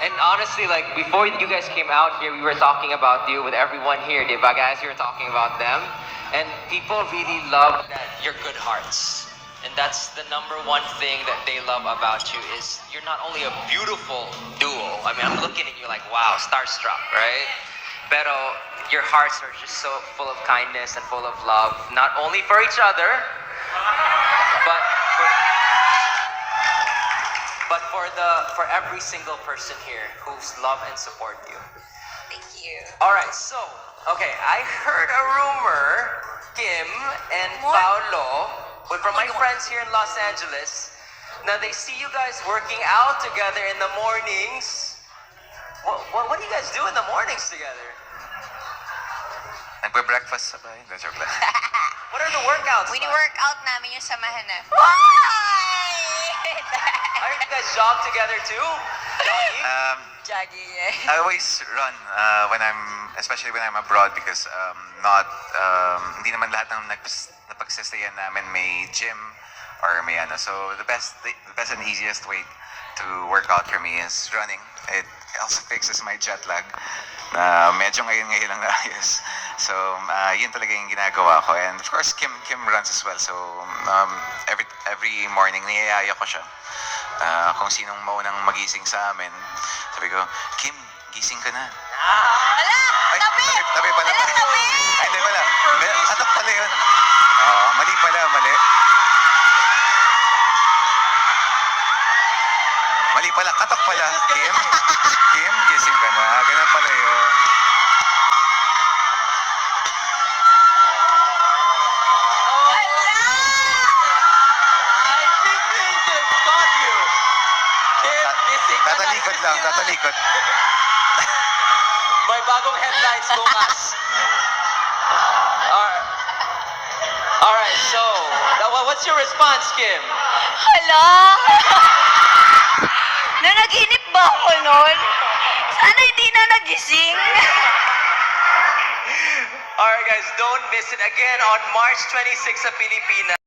And honestly, like, before you guys came out here, we were talking about you with everyone here, diba guys? You were talking about them. And people really love that you're good hearts. And that's the number one thing that they love about you is you're not only a beautiful duo. I mean, I'm looking at you like, wow, starstruck, right? Pero your hearts are just so full of kindness and full of love, not only for each other, but for every single person here who's love and support you. Thank you. All right, so okay, I heard a rumor, Kim and Paolo, from my friends here in Los Angeles, now they see you guys working out together in the mornings. What do you guys do in the mornings together? Nagbe-breakfast sa bahay. That's your plan. What are the workouts? Wini-workout namin yung samahan na. Are you guys jog together too? Jogging? Jogging, I always run especially when I'm abroad because hindi naman lahat ng napagsasayan namin may gym or may ano. So the best and easiest way to work out for me is running. It also fixes my jet lag na medyo ngayon lang naayos. So yun talaga yung ginagawa ko. And of course Kim runs as well. So every morning niyayaya ko siya. Kung sinong maunang magising sa amin, sabi ko, Kim, gising ka na. Ala! Ay, tabi pala. Ala, tabi! Ay, hindi pala. Atak pala yun. Mali pala, mali. Mali pala, katok pala. Kim, gising ka na. Ganun pala yun. Tatalikod. May bagong headlines bukas. Alright, so, what's your response, Kim? Hala! Nanaginip ba ako nun? Sana hindi na nagising. Alright guys, don't miss it again on March 26 sa Pilipinas.